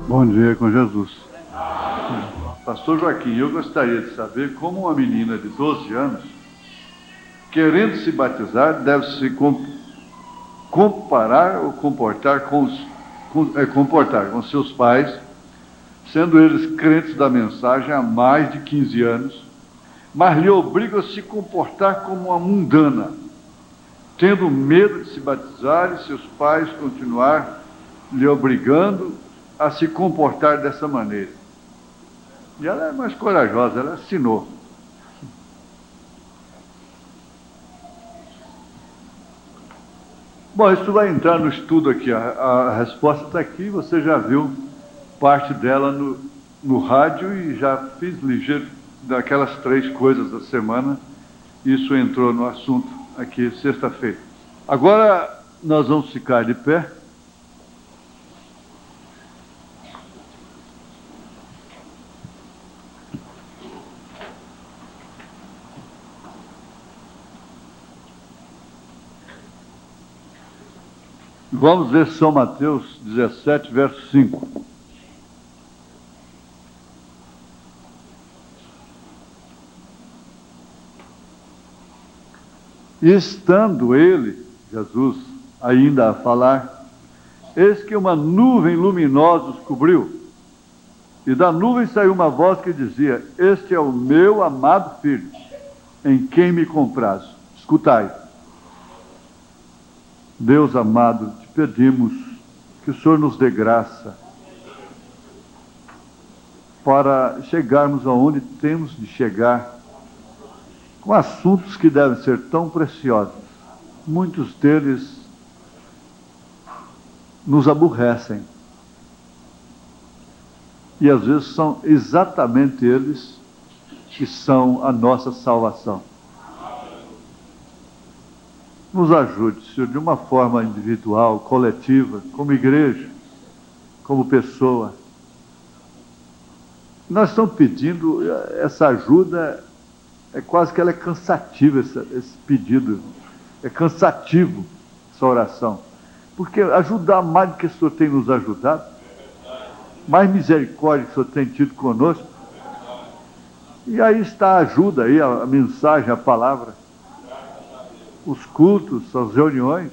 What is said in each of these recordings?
Bom dia com Jesus. Pastor Joaquim, eu gostaria de saber como uma menina de 12 anos, querendo se batizar, deve se comportar com seus pais, sendo eles crentes da mensagem há mais de 15 anos, mas lhe obrigam a se comportar como uma mundana, tendo medo de se batizar e seus pais continuar lhe obrigando a se comportar dessa maneira. E ela é mais corajosa, ela assinou. Bom, isso vai entrar no estudo aqui, a resposta está aqui, você já viu parte dela no rádio e já fiz ligeiro daquelas 3 coisas da semana, isso entrou no assunto aqui sexta-feira. Agora nós vamos ficar de pé. Vamos ler São Mateus 17, verso 5. E estando ele, Jesus, ainda a falar, eis que uma nuvem luminosa os cobriu, e da nuvem saiu uma voz que dizia: este é o meu amado Filho, em quem me comprazo. Escutai. Deus amado, te pedimos que o Senhor nos dê graça para chegarmos aonde temos de chegar, com assuntos que devem ser tão preciosos. Muitos deles nos aborrecem. E às vezes são exatamente eles que são a nossa salvação. Nos ajude, Senhor, de uma forma individual, coletiva, como igreja, como pessoa. Nós estamos pedindo essa ajuda, é quase que ela é cansativa, esse pedido. É cansativo essa oração. Porque ajudar mais do que o Senhor tem nos ajudado, mais misericórdia que o Senhor tem tido conosco. E aí está a ajuda, aí, a mensagem, a palavra. Os cultos, as reuniões.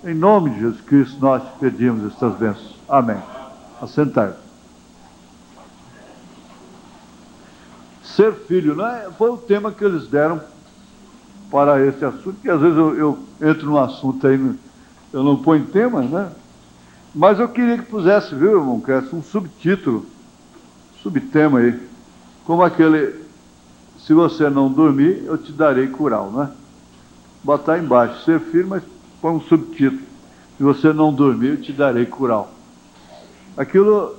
Em nome de Jesus Cristo, nós te pedimos estas bênçãos. Amém. Assentar. Ser filho, não é? Foi o tema que eles deram para esse assunto, que às vezes eu entro num assunto aí, eu não ponho tema, né? Mas eu queria que pusesse, viu, irmão Cresce, um subtítulo, subtema aí, como aquele: se você não dormir, eu te darei curau, né? Botar embaixo, ser filho, mas põe um subtítulo: se você não dormir, eu te darei curau. Aquilo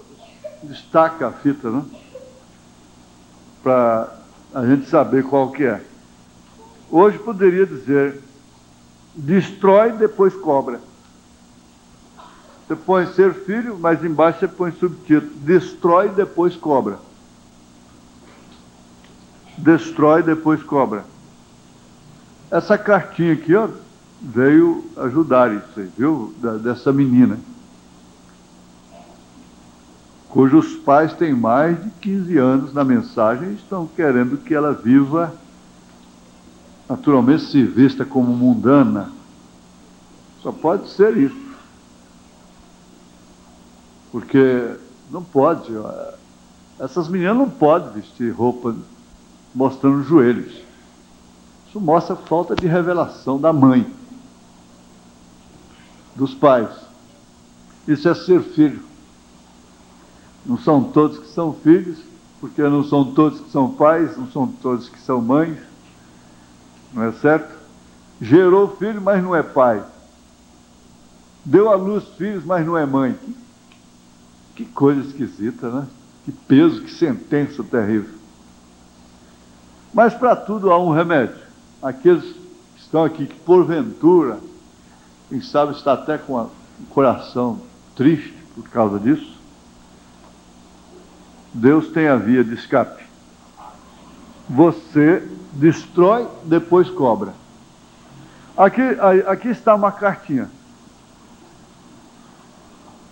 destaca a fita, né? Para a gente saber qual que é. Hoje poderia dizer: destrói, depois cobra. Você põe ser filho, mas embaixo você põe subtítulo: destrói, depois cobra. Destrói, depois cobra. Essa cartinha aqui, ó, veio ajudar isso aí, viu? Dessa menina, cujos pais têm mais de 15 anos na mensagem e estão querendo que ela viva, naturalmente se vista como mundana. Só pode ser isso. Porque não pode, essas meninas não podem vestir roupa mostrando os joelhos. Isso mostra falta de revelação da mãe, dos pais. Isso é ser filho. Não são todos que são filhos, porque não são todos que são pais, não são todos que são mães, não é certo? Gerou filho, mas não é pai. Deu à luz filhos, mas não é mãe. Que coisa esquisita, né? Que peso, que sentença terrível. Mas para tudo há um remédio. Aqueles que estão aqui, que porventura, quem sabe está até com o coração triste por causa disso, Deus tem a via de escape. Você destrói, depois cobra. Aqui está uma cartinha.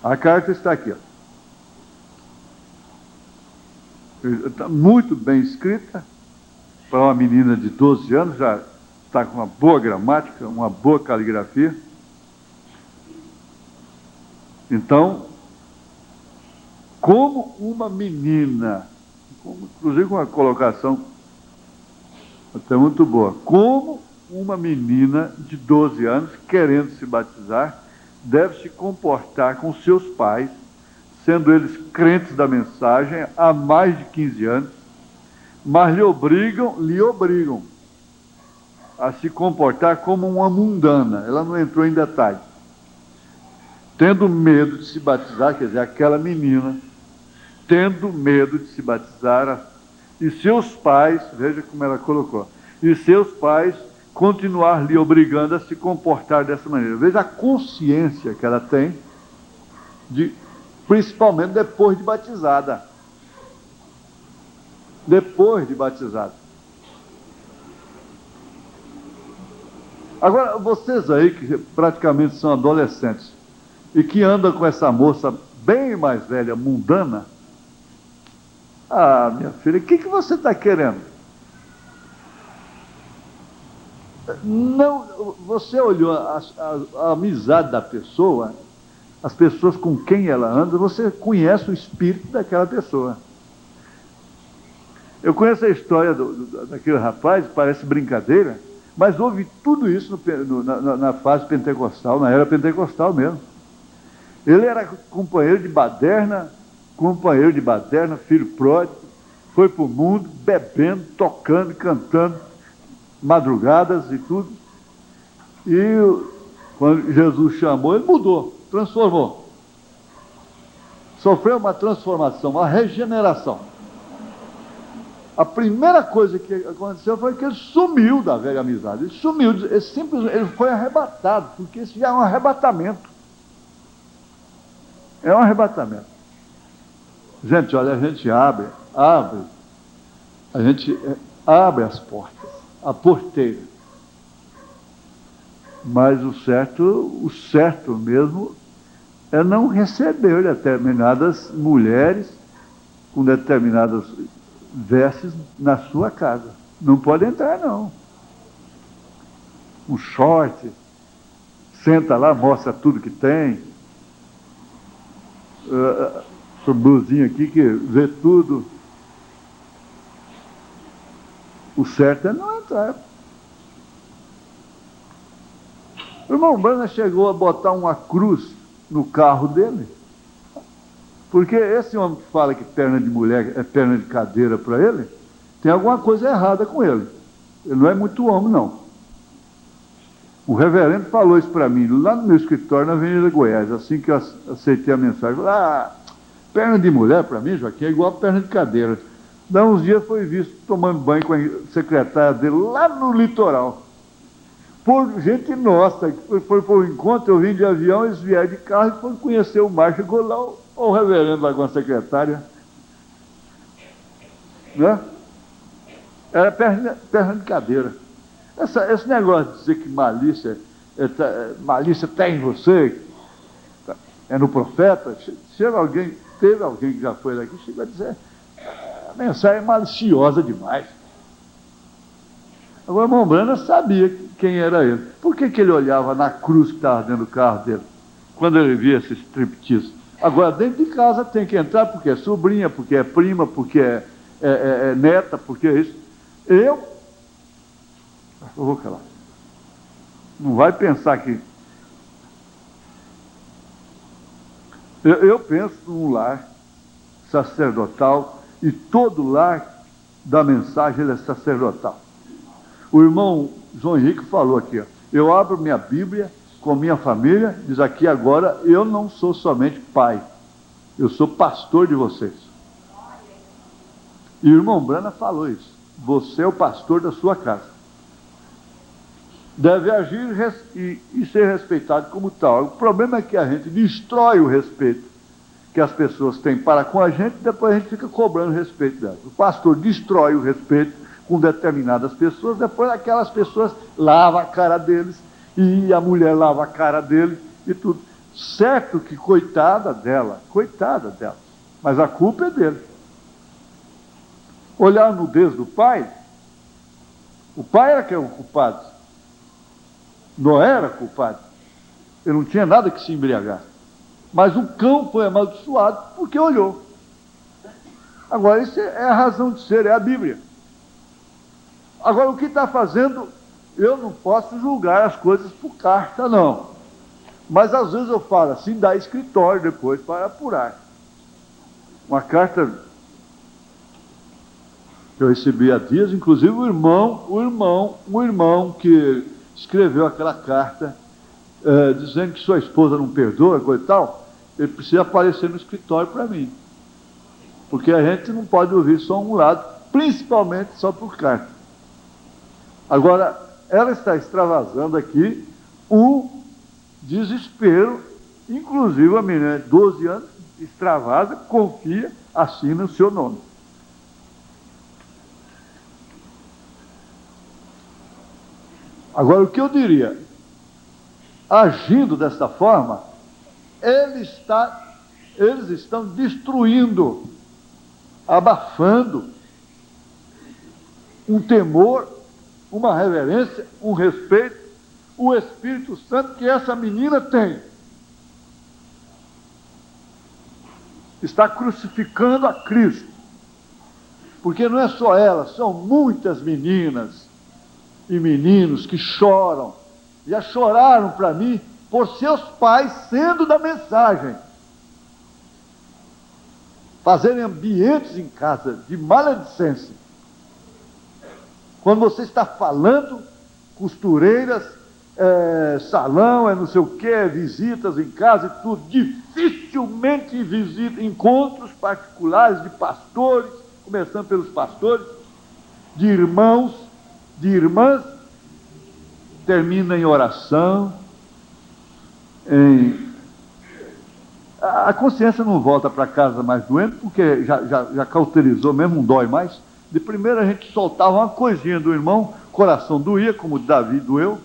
A carta está aqui, ó. Está muito bem escrita, para uma menina de 12 anos, já está com uma boa gramática, uma boa caligrafia. Então, como uma menina, inclusive com uma colocação até muito boa, como uma menina de 12 anos, querendo se batizar, deve se comportar com seus pais, sendo eles crentes da mensagem há mais de 15 anos, mas lhe obrigam a se comportar como uma mundana. Ela não entrou em detalhe. Tendo medo de se batizar, quer dizer, aquela menina, tendo medo de se batizar, e seus pais, veja como ela colocou, e seus pais continuar lhe obrigando a se comportar dessa maneira. Veja a consciência que ela tem, principalmente depois de batizada. Depois de batizada. Agora, vocês aí que praticamente são adolescentes e que andam com essa moça bem mais velha, mundana, ah, minha filha, o que você está querendo? Não, você olhou a amizade da pessoa, as pessoas com quem ela anda, você conhece o espírito daquela pessoa. Eu conheço a história daquele rapaz, parece brincadeira, mas houve tudo isso na fase pentecostal, na era pentecostal mesmo. Ele era companheiro de baderna, filho pródigo, foi para o mundo bebendo, tocando, cantando, madrugadas e tudo. E quando Jesus chamou, ele mudou, transformou. Sofreu uma transformação, uma regeneração. A primeira coisa que aconteceu foi que ele sumiu da velha amizade. Ele sumiu, ele foi arrebatado, porque isso já é um arrebatamento. É um arrebatamento. Gente, olha, a gente abre as portas, a porteira. Mas o certo mesmo é não receber determinadas mulheres com determinadas vestes na sua casa. Não pode entrar, não. Um short, senta lá, mostra tudo que tem. Essa blusinha aqui que vê tudo. O certo é não entrar. O irmão Brana chegou a botar uma cruz no carro dele. Porque esse homem que fala que perna de mulher é perna de cadeira para ele, tem alguma coisa errada com ele. Ele não é muito homem, não. O reverendo falou isso para mim, lá no meu escritório, na Avenida Goiás, assim que eu aceitei a mensagem. Falei, perna de mulher para mim, Joaquim, é igual a perna de cadeira. Dá uns dias foi visto tomando banho com a secretária dele, lá no litoral. Por gente nossa, que foi para o encontro, eu vim de avião, eles vieram de carro e foram conhecer o mar. Chegou lá o reverendo lá com a secretária. Né? Era perna de cadeira. Esse negócio de dizer que malícia está em você, é no profeta, teve alguém que já foi daqui, chegou a dizer, a mensagem é maliciosa demais. Agora, o irmão Brana sabia quem era ele. Por que ele olhava na cruz que estava dentro do carro dele, quando ele via esse striptease? Agora, dentro de casa tem que entrar porque é sobrinha, porque é prima, porque é neta, porque é isso. Eu vou calar. Não vai pensar que... Eu penso num lar sacerdotal, e todo lar da mensagem ele é sacerdotal. O irmão João Henrique falou aqui, eu abro minha Bíblia com minha família, diz aqui agora, eu não sou somente pai, eu sou pastor de vocês. E o irmão Brana falou isso, você é o pastor da sua casa. Deve agir e ser respeitado como tal. O problema é que a gente destrói o respeito que as pessoas têm para com a gente, e depois a gente fica cobrando respeito delas. O pastor destrói o respeito com determinadas pessoas, depois aquelas pessoas lavam a cara deles, e a mulher lava a cara dele, e tudo. Certo que coitada dela, mas a culpa é dele. olhar a nudez do pai, o pai era que era o culpado. Noé era culpado. Ele não tinha nada que se embriagar. Mas o cão foi amaldiçoado porque olhou. Agora, isso é a razão de ser, é a Bíblia. Agora, o que está fazendo, eu não posso julgar as coisas por carta, não. Mas, às vezes, eu falo assim, dá escritório depois para apurar. Uma carta que eu recebi há dias, inclusive um irmão que escreveu aquela carta, dizendo que sua esposa não perdoa, coisa e tal, ele precisa aparecer no escritório para mim. Porque a gente não pode ouvir só um lado, principalmente só por carta. Agora, ela está extravasando aqui o desespero, inclusive a menina de 12 anos, extravasa, confia, assina o seu nome. Agora, o que eu diria? Agindo desta forma, eles estão destruindo, abafando um temor, uma reverência, um respeito, o Espírito Santo que essa menina tem. Está crucificando a Cristo. Porque não é só ela, são muitas meninas e meninos que choram, já choraram para mim por seus pais sendo da mensagem. Fazerem ambientes em casa de maledicência. Quando você está falando, costureiras, salão, não sei o que, visitas em casa e tudo, dificilmente encontros particulares de pastores, começando pelos pastores, de irmãos, de irmãs, termina em oração, a consciência não volta para casa mais doente, porque já cauterizou mesmo, não dói mais. De primeiro a gente soltava uma coisinha do irmão, coração doía, como Davi doeu,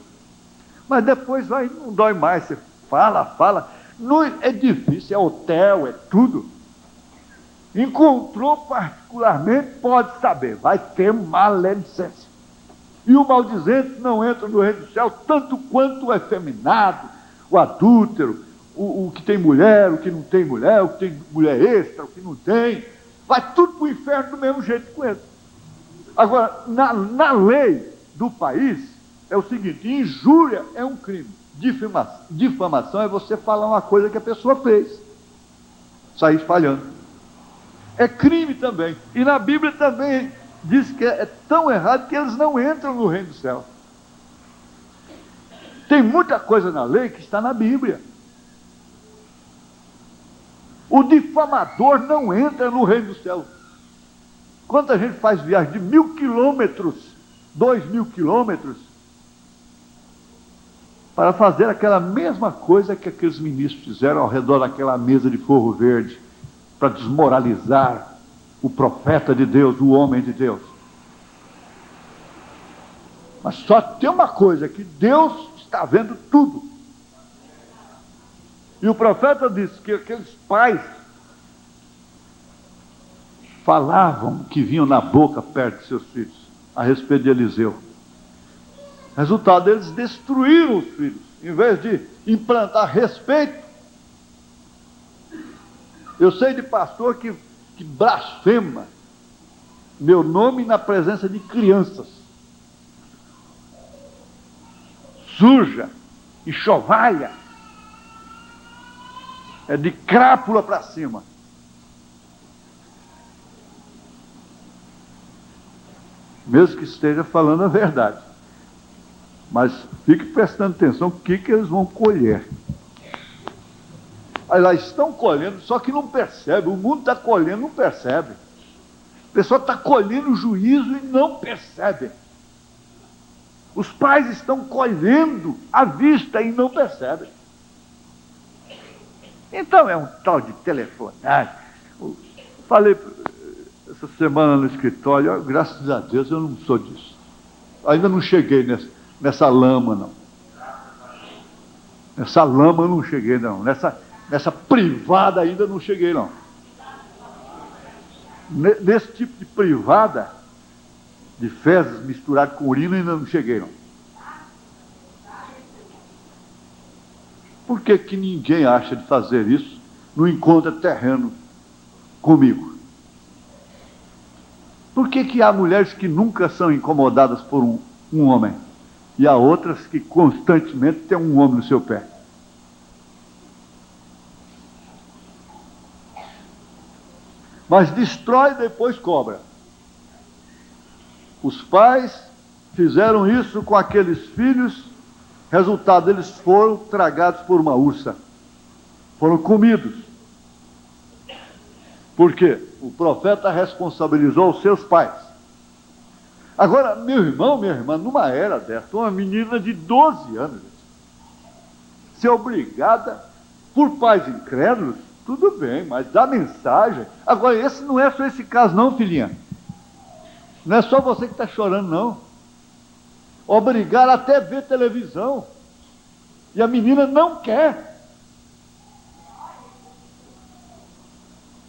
mas depois não dói mais, você fala, não, é difícil, é hotel, é tudo. Encontrou particularmente, pode saber, vai ter maledicência. E o maldizente não entra no reino do céu, tanto quanto o efeminado, o adúltero, o que tem mulher, o que não tem mulher, o que tem mulher extra, o que não tem, vai tudo para o inferno do mesmo jeito com ele. Agora, na lei do país, é o seguinte: injúria é um crime, difamação é você falar uma coisa que a pessoa fez, sair espalhando. É crime também, e na Bíblia também diz que é tão errado que eles não entram no reino do céu. Tem muita coisa na lei que está na Bíblia. O difamador não entra no reino do céu. Quanta gente faz viagem de 1.000 quilômetros, 2.000 quilômetros, para fazer aquela mesma coisa que aqueles ministros fizeram ao redor daquela mesa de forro verde, para desmoralizar o profeta de Deus, o homem de Deus. Mas só tem uma coisa, que Deus está vendo tudo. E o profeta disse que aqueles pais falavam que vinham na boca perto de seus filhos, a respeito de Eliseu. Resultado, eles destruíram os filhos, em vez de implantar respeito. Eu sei de pastor que blasfema meu nome na presença de crianças. Suja, enxovalha, é de crápula para cima. Mesmo que esteja falando a verdade. Mas fique prestando atenção o que eles vão colher. Aí lá estão colhendo, só que não percebe. O mundo está colhendo, não percebe. A pessoa está colhendo juízo e não percebe. Os pais estão colhendo à vista e não percebem. Então é um tal de telefonagem. Falei essa semana no escritório, graças a Deus eu não sou disso. Ainda não cheguei nessa lama, não. Nessa lama eu não cheguei, não. Nessa privada ainda não cheguei, não. Nesse tipo de privada, de fezes misturado com urina, ainda não cheguei, não. Por que que ninguém acha de fazer isso no encontro terreno comigo? Por que que há mulheres que nunca são incomodadas por um homem e há outras que constantemente têm um homem no seu pé? Mas destrói e depois cobra. Os pais fizeram isso com aqueles filhos, resultado, eles foram tragados por uma ursa, foram comidos. Por quê? O profeta responsabilizou os seus pais. Agora, meu irmão, minha irmã, numa era dessa, uma menina de 12 anos ser obrigada por pais incrédulos, tudo bem, mas dá mensagem. Agora, esse não é só esse caso não, filhinha. Não é só você que está chorando, não. Obrigar até ver televisão. E a menina não quer.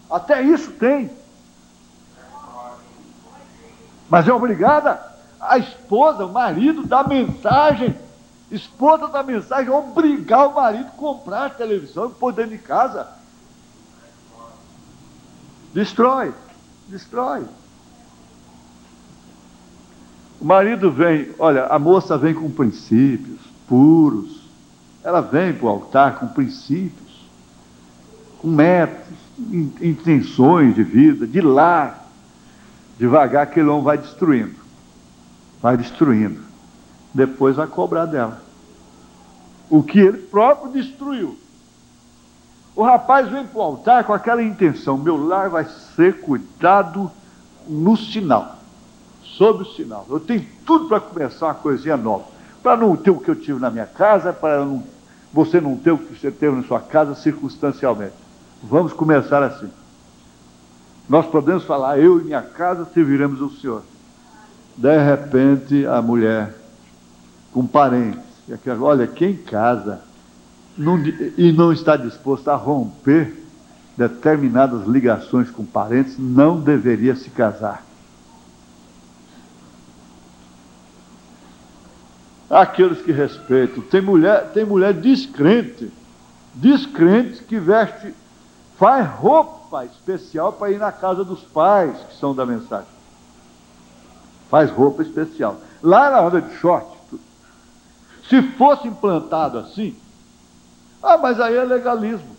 Até isso tem. Mas é obrigada. A esposa, o marido, dá mensagem. Esposa dá mensagem, obrigar o marido a comprar a televisão e pôr dentro de casa. Destrói. Destrói. O marido vem, olha, a moça vem com princípios puros. Ela vem para o altar com princípios, com metas, intenções de vida, de lar. Devagar aquele homem vai destruindo. Vai destruindo. Depois vai cobrar dela. O que ele próprio destruiu. O rapaz vem para o altar com aquela intenção: meu lar vai ser cuidado no sinal, sob o sinal. Eu tenho tudo para começar uma coisinha nova. Para não ter o que eu tive na minha casa, para você não ter o que você teve na sua casa circunstancialmente. Vamos começar assim. Nós podemos falar: eu e minha casa serviremos o Senhor. De repente, a mulher, com parentes, olha, quem casa e não está disposto a romper determinadas ligações com parentes, não deveria se casar. Aqueles que respeitam. Tem mulher descrente que veste, faz roupa especial para ir na casa dos pais que são da mensagem. Faz roupa especial. Lá ela anda de short. Se fosse implantado assim, mas aí é legalismo.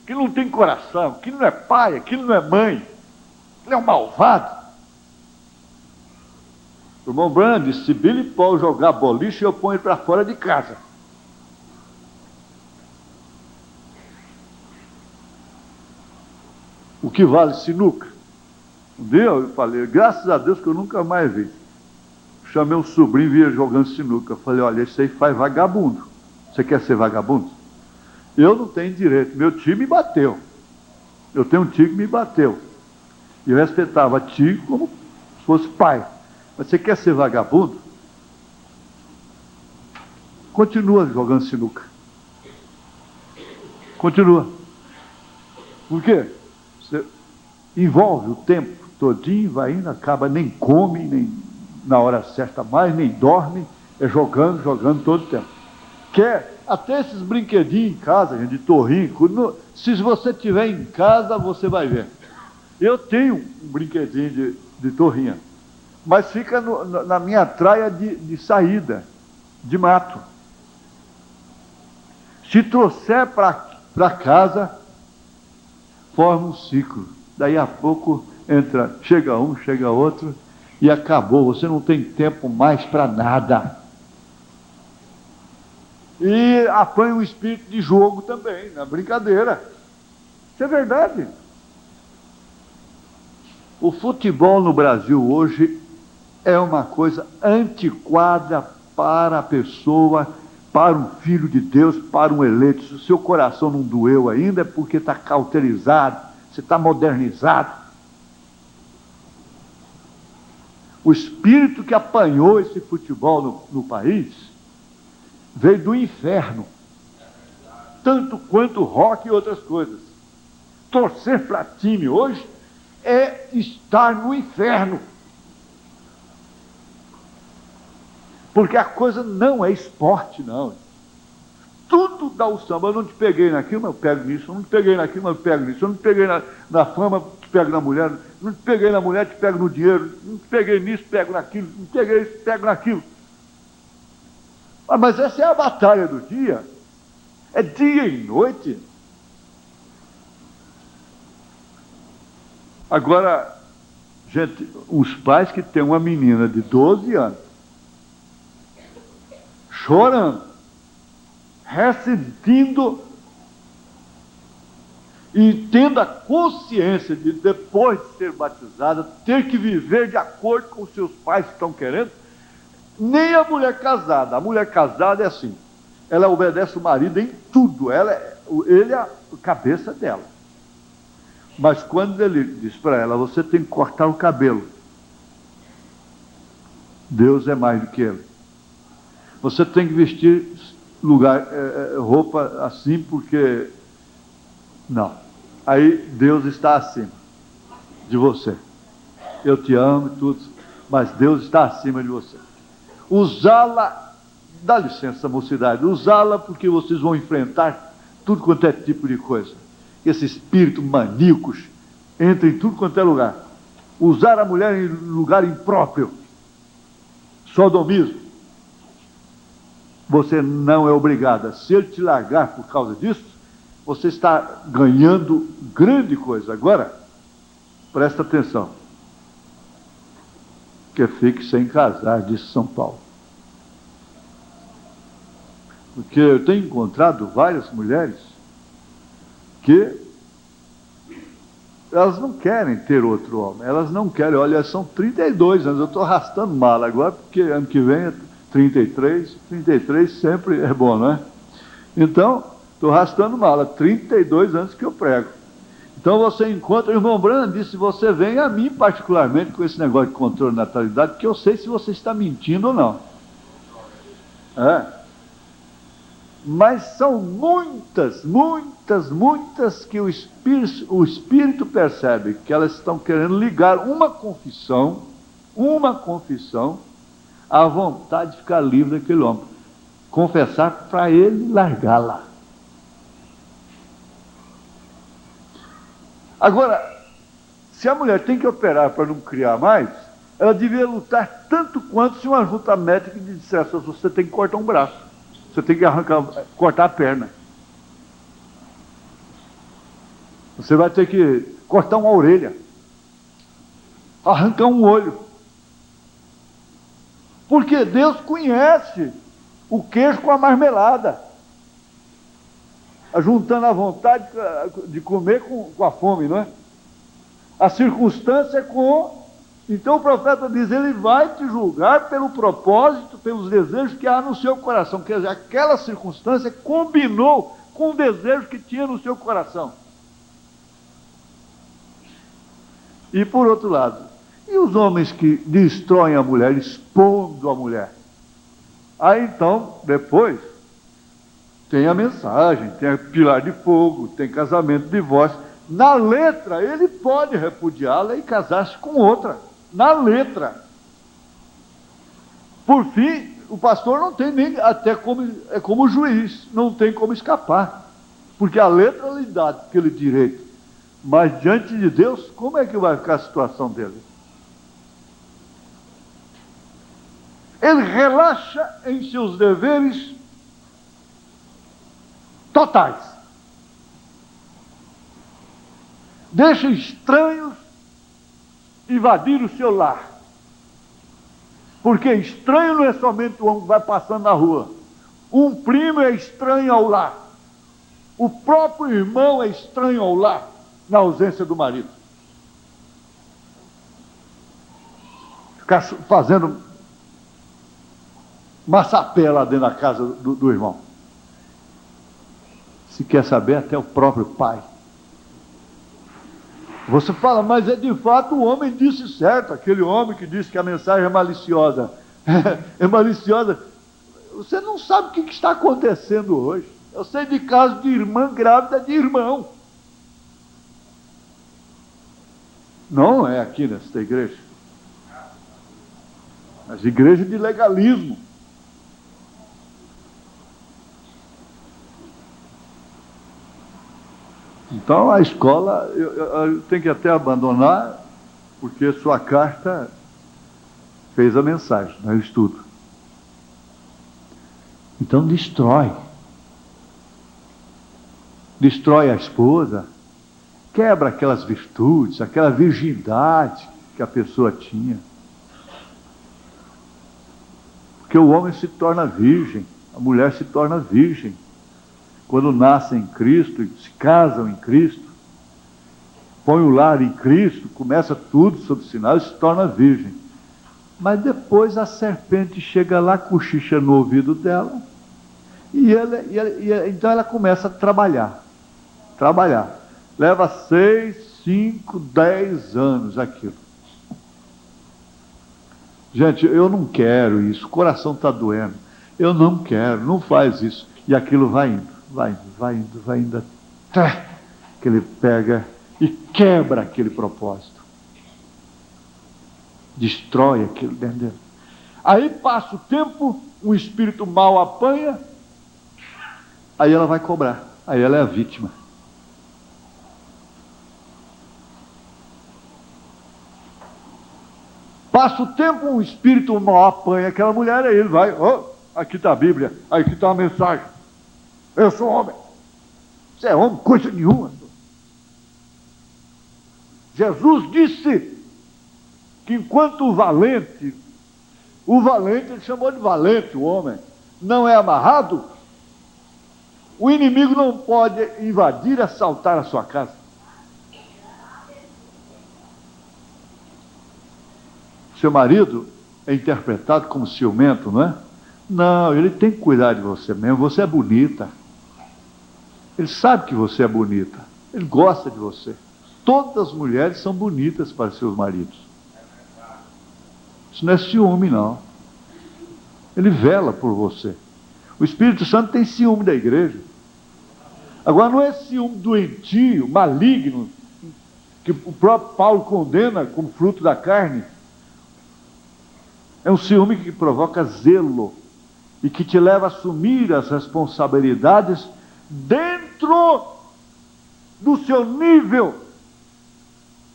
Que não tem coração, que não é pai, que não é mãe, ele é um malvado. O irmão Branham disse: se Billy Paul jogar boliche, eu ponho ele para fora de casa. O que vale sinuca? Um dia eu falei, graças a Deus que eu nunca mais vi. Chamei um sobrinho e via jogando sinuca. Eu falei: olha, isso aí faz vagabundo. Você quer ser vagabundo? Eu não tenho direito. Meu tio me bateu. Eu tenho um tio que me bateu. E eu respeitava tio como se fosse pai. Mas você quer ser vagabundo? Continua jogando sinuca. Continua. Por quê? Você envolve o tempo todinho, vai indo, acaba, nem come, nem na hora certa mais, nem dorme, é jogando todo o tempo. Quer até esses brinquedinhos em casa, gente, de torrinho, se você tiver em casa, você vai ver. Eu tenho um brinquedinho de torrinha, mas fica na minha traia de saída, de mato. Se trouxer para casa, forma um ciclo. Daí a pouco chega um, chega outro, e acabou. Você não tem tempo mais para nada. E apanha um espírito de jogo também, na brincadeira. Isso é verdade. O futebol no Brasil hoje é uma coisa antiquada para a pessoa, para um filho de Deus, para um eleito. Se o seu coração não doeu ainda, é porque está cauterizado, você está modernizado. O espírito que apanhou esse futebol no país veio do inferno, tanto quanto rock e outras coisas. Torcer para time hoje é estar no inferno. Porque a coisa não é esporte, não. Tudo dá o samba. Eu não te peguei naquilo, mas eu pego nisso. Eu não te peguei naquilo, mas eu pego nisso. Eu não te peguei na fama, te pego na mulher. Eu não te peguei na mulher, te pego no dinheiro. Eu não te peguei nisso, pego naquilo. Eu não te peguei isso, pego naquilo. Mas essa é a batalha do dia. É dia e noite. Agora, gente, os pais que têm uma menina de 12 anos, chorando, ressentindo e tendo a consciência de, depois de ser batizada, ter que viver de acordo com os seus pais que estão querendo. Nem a mulher casada é assim, ela obedece o marido em tudo, ele é a cabeça dela. Mas quando ele diz para ela, você tem que cortar o cabelo, Deus é mais do que ele. Você tem que vestir roupa assim, porque... Não. Aí Deus está acima de você. Eu te amo e tudo, mas Deus está acima de você. Usá-la, dá licença, mocidade, usá-la porque vocês vão enfrentar tudo quanto é tipo de coisa. Esse espírito maníacos entra em tudo quanto é lugar. Usar a mulher em lugar impróprio, sodomismo. Você não é obrigada. Se ele te largar por causa disso, você está ganhando grande coisa. Agora, presta atenção. Que fique sem casar, disse São Paulo. Porque eu tenho encontrado várias mulheres que elas não querem ter outro homem. Elas não querem. Olha, são 32 anos. Eu estou arrastando mala agora, porque ano que vem é 33. 33 sempre é bom, não é? Então, estou arrastando mala. 32 anos que eu prego. Então você encontra, o irmão Branham disse, você vem a mim particularmente com esse negócio de controle de natalidade, que eu sei se você está mentindo ou não. Mas são muitas que o Espírito percebe que elas estão querendo ligar uma confissão à vontade de ficar livre daquele homem. Confessar para ele largá-la. Agora, se a mulher tem que operar para não criar mais, ela devia lutar tanto quanto se uma junta médica dissesse, você tem que cortar um braço, você tem que cortar a perna, você vai ter que cortar uma orelha, arrancar um olho, porque Deus conhece o queijo com a marmelada, juntando a vontade de comer com a fome, não é? A circunstância é com... Então o profeta diz, ele vai te julgar pelo propósito, pelos desejos que há no seu coração. Quer dizer, aquela circunstância combinou com o desejo que tinha no seu coração. E por outro lado, e os homens que destroem a mulher, expondo a mulher? Aí então, depois... tem a mensagem, tem a pilar de fogo, tem casamento, divórcio. Na letra, ele pode repudiá-la e casar-se com outra. Na letra. Por fim, o pastor não tem nem, até como juiz, não tem como escapar. Porque a letra lhe dá aquele direito. Mas diante de Deus, como é que vai ficar a situação dele? Ele relaxa em seus deveres totais. Deixa estranhos invadir o seu lar. Porque estranho não é somente o homem que vai passando na rua. Um primo é estranho ao lar. O próprio irmão é estranho ao lar, na ausência do marido. Ficar fazendo massapé lá dentro da casa do irmão. Se quer saber, até o próprio pai. Você fala, mas é de fato o homem disse certo, aquele homem que disse que a mensagem é maliciosa. É maliciosa. Você não sabe o que está acontecendo hoje. Eu sei de casos de irmã grávida de irmão. Não é aqui nesta igreja. As igrejas de legalismo. Então a escola eu tenho que até abandonar, porque sua carta fez a mensagem, não é o estudo. Então destrói. Destrói a esposa, quebra aquelas virtudes, aquela virgindade que a pessoa tinha. Porque o homem se torna virgem, a mulher se torna virgem. Quando nascem em Cristo, se casam em Cristo, põem o lar em Cristo, começa tudo sob sinal e se torna virgem. Mas depois a serpente chega lá, cochicha no ouvido dela, então ela começa a trabalhar. Leva 6, 5, 10 anos aquilo. Gente, eu não quero isso, o coração está doendo. Eu não quero, não faz isso. E aquilo vai indo, até que ele pega e quebra aquele propósito. Destrói aquilo dentro dele. Aí passa o tempo, um espírito mau apanha, aí ela vai cobrar, aí ela é a vítima. Passa o tempo, um espírito mau apanha aquela mulher, aí ele vai, aqui está a Bíblia, aqui está a mensagem. Eu sou homem. Você é homem? Coisa nenhuma. Jesus disse que enquanto o valente, ele chamou de valente o homem, não é amarrado, o inimigo não pode invadir, assaltar a sua casa. Seu marido é interpretado como ciumento, não é? Não, ele tem que cuidar de você mesmo, você é bonita. Ele sabe que você é bonita, ele gosta de você. Todas as mulheres são bonitas para seus maridos. Isso não é ciúme, não. Ele vela por você. O Espírito Santo tem ciúme da igreja. Agora não é ciúme doentio, maligno, que o próprio Paulo condena como fruto da carne. É um ciúme que provoca zelo e que te leva a assumir as responsabilidades dentro do seu nível.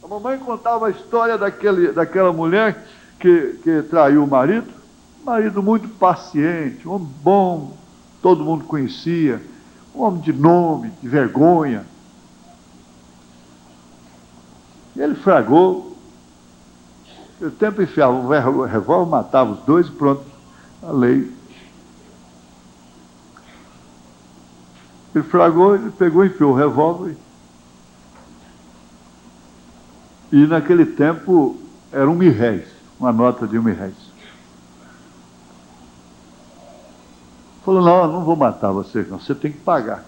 A mamãe contava a história daquela mulher que traiu o marido muito paciente, um homem bom, todo mundo conhecia, um homem de nome, de vergonha. E ele fragou. O tempo enfiava o revólver, matava os dois e pronto, a lei. Ele fragou, ele pegou, enfiou o revólver. E naquele tempo era R$1.000, uma nota de R$1.000. Falou, não vou matar vocês não, você tem que pagar.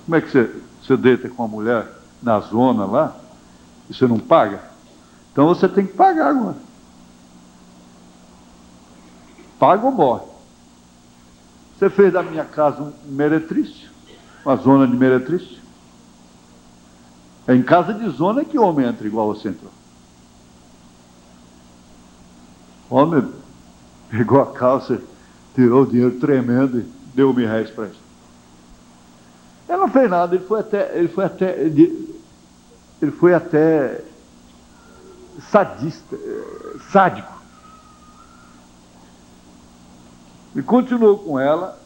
Como é que você deita com uma mulher na zona lá e você não paga? Então você tem que pagar agora. Paga ou morre. Você fez da minha casa um meretrício, uma zona de meretrício. É em casa de zona que o homem entra igual você entrou. O homem pegou a calça, tirou o dinheiro tremendo e deu R$1.000 para ele. Ele não fez nada, ele foi até sádico. E continuou com ela.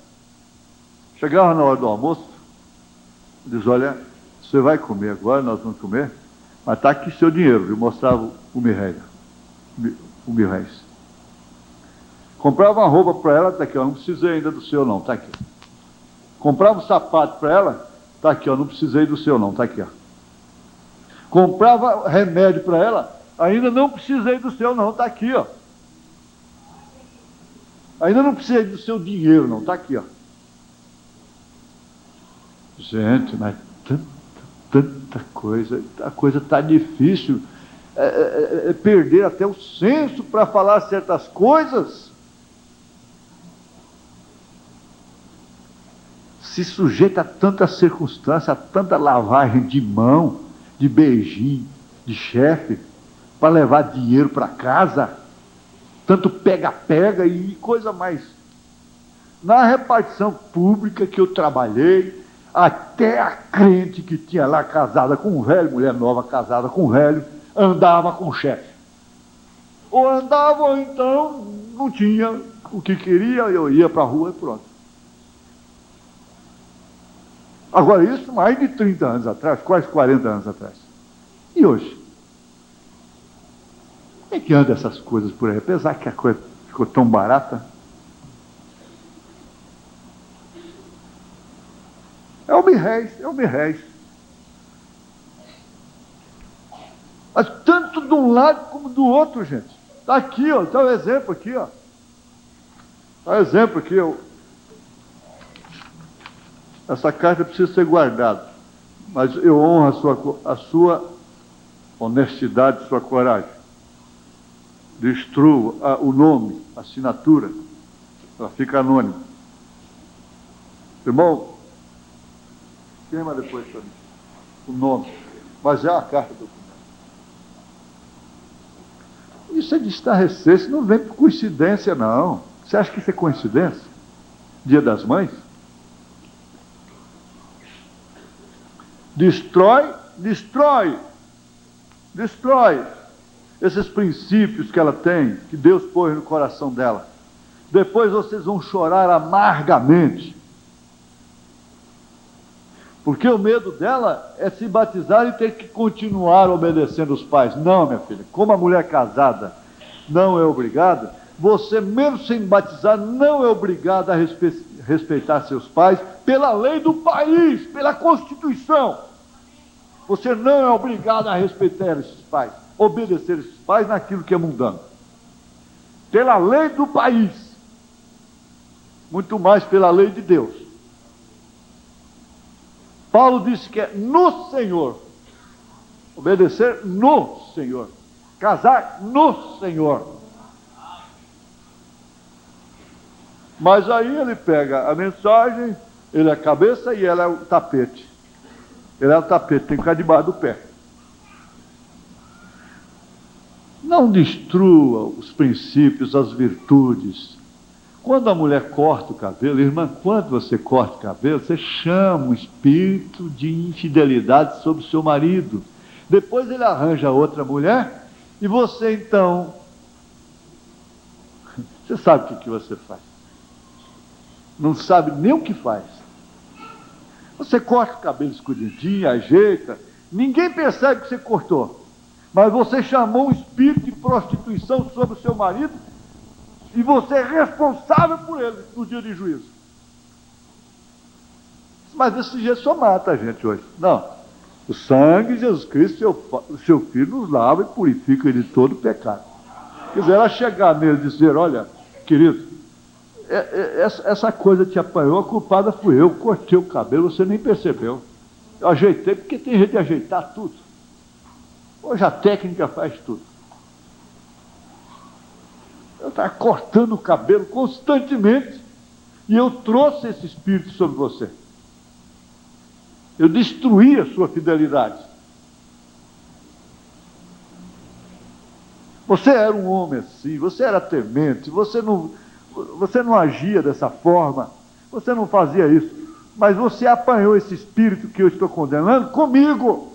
Chegava na hora do almoço, diz, olha, você vai comer agora, nós vamos comer, mas está aqui seu dinheiro, viu? Mostrava R$1.000. Comprava uma roupa para ela, está aqui, ó, não precisei ainda do seu não, está aqui. Comprava um sapato para ela, está aqui, ó, não precisei do seu não, está aqui, ó. Comprava remédio para ela, ainda não precisei do seu não, está aqui, ó. Ainda não precisei do seu dinheiro não, está aqui, ó. Gente, mas tanta coisa, a coisa está difícil, perder até o senso para falar certas coisas. Se sujeita a tanta circunstância, a tanta lavagem de mão, de beijinho, de chefe, para levar dinheiro para casa, tanto pega-pega e coisa mais. Na repartição pública que eu trabalhei, até a crente que tinha lá casada com um velho, mulher nova casada com um velho, andava com o chefe. Ou andava, ou então não tinha o que queria, eu ia para a rua e pronto. Agora, isso mais de 30 anos atrás, quase 40 anos atrás. E hoje? Como é que anda essas coisas por aí? Apesar que a coisa ficou tão barata. É o mirréis. Mas tanto de um lado como do outro, gente. Está aqui, ó, está o exemplo aqui, ó. Está o exemplo aqui, ó. Essa carta precisa ser guardada. Mas eu honro a sua honestidade, sua coragem. Destruo o nome, a assinatura. Ela fica anônima. Irmão, queima depois para mim. O nome. Mas é a carta do documento. Isso é de estarrecer, isso não vem por coincidência, não. Você acha que isso é coincidência? Dia das Mães? Destrói esses princípios que ela tem, que Deus pôs no coração dela. Depois vocês vão chorar amargamente. Porque o medo dela é se batizar e ter que continuar obedecendo os pais. Não, minha filha, como a mulher casada não é obrigada, você mesmo sem batizar não é obrigada a respeitar seus pais pela lei do país, pela Constituição. Você não é obrigado a respeitar esses pais, obedecer esses pais naquilo que é mundano. Pela lei do país, muito mais pela lei de Deus. Paulo disse que é no Senhor, obedecer no Senhor, casar no Senhor. Mas aí ele pega a mensagem, ele é a cabeça e ela é o tapete. Ele é o tapete, tem que ficar debaixo do pé. Não destrua os princípios, as virtudes. Quando a mulher corta o cabelo, irmã, quando você corta o cabelo, você chama um espírito de infidelidade sobre o seu marido. Depois ele arranja outra mulher e você então... Você sabe o que você faz. Não sabe nem o que faz. Você corta o cabelo escondidinho, ajeita, ninguém percebe que você cortou. Mas você chamou um espírito de prostituição sobre o seu marido e você é responsável por ele no dia de juízo. Mas desse jeito só mata a gente hoje. Não. O sangue de Jesus Cristo, seu Filho, nos lava e purifica de todo pecado. Quer dizer, ela chegar nele e dizer, olha, querido, essa coisa te apanhou, a culpada fui eu, cortei o cabelo, você nem percebeu. Eu ajeitei, porque tem jeito de ajeitar tudo. Hoje a técnica faz tudo. Eu estava cortando o cabelo constantemente e eu trouxe esse espírito sobre você. Eu destruí a sua fidelidade. Você era um homem assim, você era temente, você não agia dessa forma, você não fazia isso, mas você apanhou esse espírito que eu estou condenando comigo.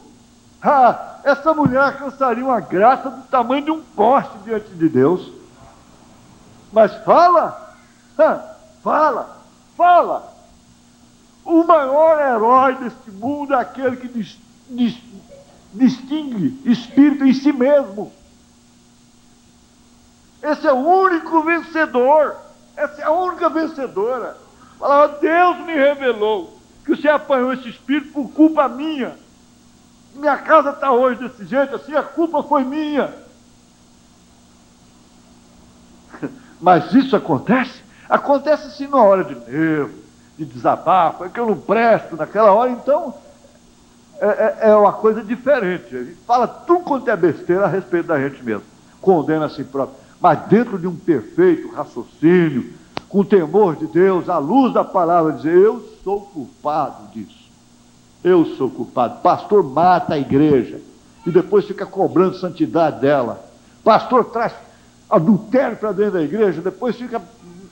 Essa mulher alcançaria uma graça do tamanho de um poste diante de Deus. Mas fala. O maior herói deste mundo é aquele que distingue espírito em si mesmo. Esse é o único vencedor. Essa é a única vencedora. Falava, Deus me revelou que você apanhou esse espírito por culpa minha. Minha casa está hoje desse jeito, assim, a culpa foi minha. Mas isso acontece? Acontece sim na hora de nervo, de desabafo, é que eu não presto naquela hora, então é uma coisa diferente. A gente fala tudo quanto é besteira a respeito da gente mesmo, condena a si próprio. Mas dentro de um perfeito raciocínio, com o temor de Deus, à luz da palavra, dizer, eu sou culpado disso. Eu sou culpado. Pastor mata a igreja. e depois fica cobrando santidade dela. Pastor traz adultério para dentro da igreja, depois fica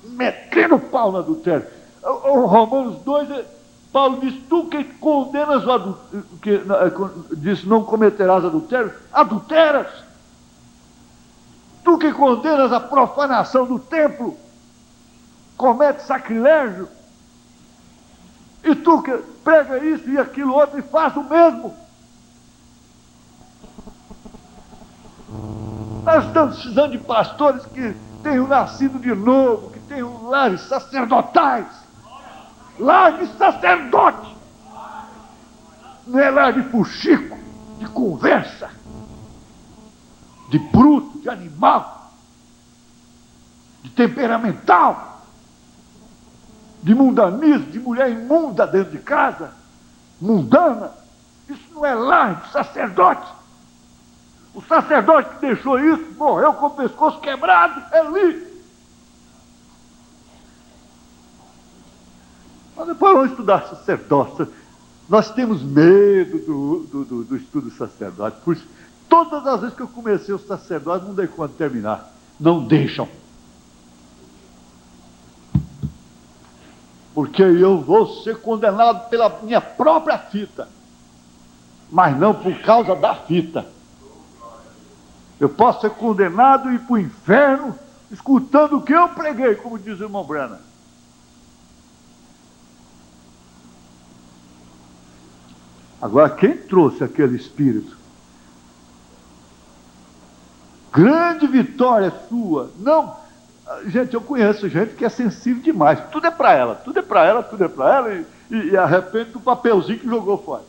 metendo pau no adultério. O Romanos 2, Paulo diz: tu que condenas o adultério, diz, não cometerás adultério, adulteras. Tu que condenas a profanação do templo, comete sacrilégio. E tu que prega isso e aquilo outro e faz o mesmo. Nós estamos precisando de pastores que tenham nascido de novo, que tenham lares sacerdotais. Lar de sacerdote. Não é lar de fuxico, de conversa, de bruto, de animal, de temperamental, de mundanismo, de mulher imunda dentro de casa, mundana. Isso não é lar de sacerdote. O sacerdote que deixou isso morreu com o pescoço quebrado, ali. Mas depois vamos estudar sacerdócio. Nós temos medo do estudo do sacerdote. Por isso, todas as vezes que eu comecei o sacerdote, não dei conta de terminar. Não deixam. Porque eu vou ser condenado pela minha própria fita, mas não por causa da fita. Eu posso ser condenado e ir para o inferno escutando o que eu preguei, como diz o irmão Brana. Agora, quem trouxe aquele espírito? Grande vitória sua. Não, gente, eu conheço gente que é sensível demais. Tudo é para ela, tudo é para ela, tudo é para ela, e arrepende do papelzinho que jogou fora.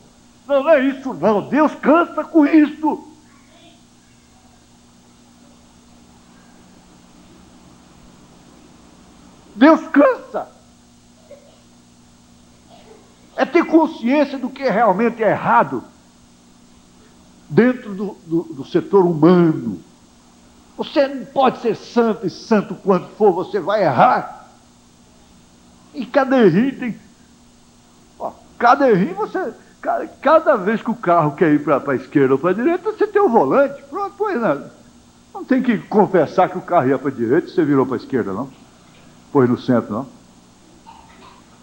Não, não é isso não. Deus cansa com isso. Deus cansa. É ter consciência do que realmente é errado dentro do setor humano. Você não pode ser santo, e santo quanto for, você vai errar. E cada errinho tem... cada errinho você... Cada vez que o carro quer ir para a esquerda ou para a direita, você tem o volante. Pronto, pois não. Não tem que confessar que o carro ia para a direita e você virou para a esquerda, não. Pois no centro, não.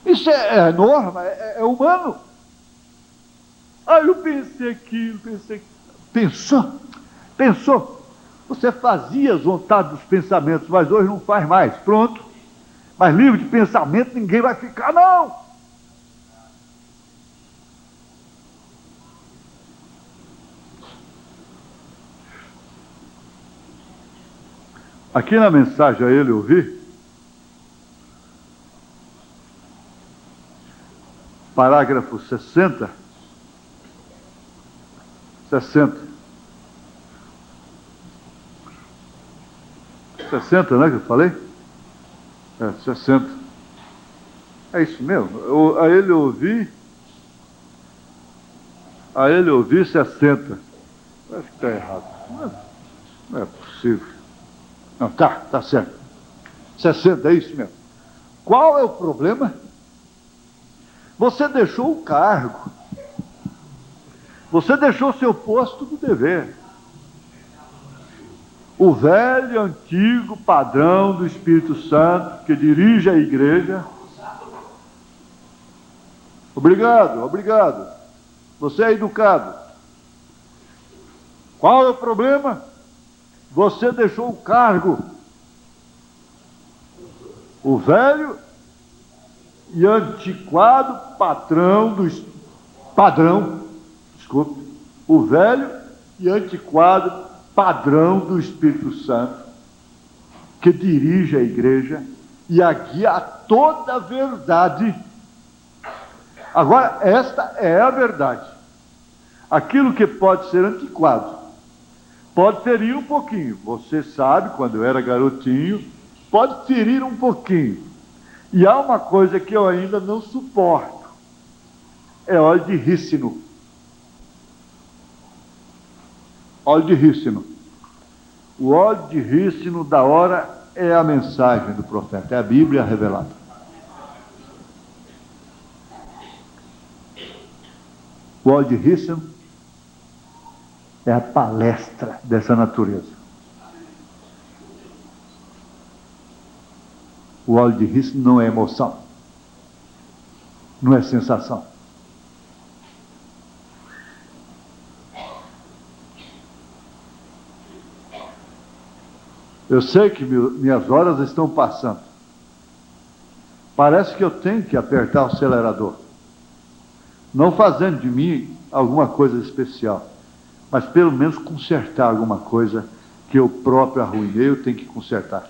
Isso é norma, é humano. Aí eu pensei aquilo, pensou. Você fazia as vontades dos pensamentos, mas hoje não faz mais. Pronto. Mas livre de pensamento ninguém vai ficar, não. Aqui na mensagem a ele ouvir, parágrafo 60, 60, né, que eu falei? 60. É isso mesmo. A ele ouvir 60. Acho que está errado. Não é possível. Não, tá certo. 60, é isso mesmo. Qual é o problema? Você deixou o cargo. Você deixou seu posto do dever. O velho, antigo padrão do Espírito Santo que dirige a igreja. Obrigado. Você é educado. Qual é o problema? Você deixou o cargo. O velho e antiquado o velho e antiquado padrão do Espírito Santo que dirige a igreja e a guia a toda a verdade. Agora, esta é a verdade. Aquilo que pode ser antiquado pode ferir um pouquinho. Você sabe, quando eu era garotinho, pode ferir um pouquinho. E há uma coisa que eu ainda não suporto. É óleo de rícino. Óleo de rícino. O óleo de rícino da hora é a mensagem do profeta, é a Bíblia revelada. O óleo de rícino É a palestra dessa natureza. O óleo de risco não é emoção, não é sensação. Eu sei que minhas horas estão passando. Parece que eu tenho que apertar o acelerador. Não fazendo de mim alguma coisa especial, mas pelo menos consertar alguma coisa que eu próprio arruinei, eu tenho que consertar.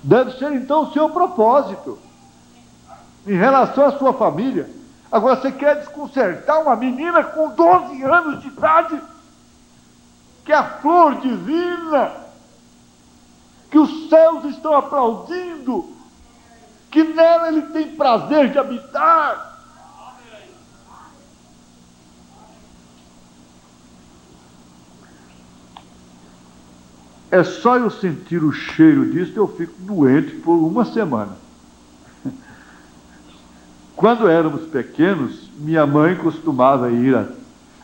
Deve ser então o seu propósito em relação à sua família. Agora, você quer desconcertar uma menina com 12 anos de idade, que é a flor divina, que os céus estão aplaudindo, que nela ele tem prazer de habitar. É só eu sentir o cheiro disso que eu fico doente por uma semana. Quando éramos pequenos, minha mãe costumava ir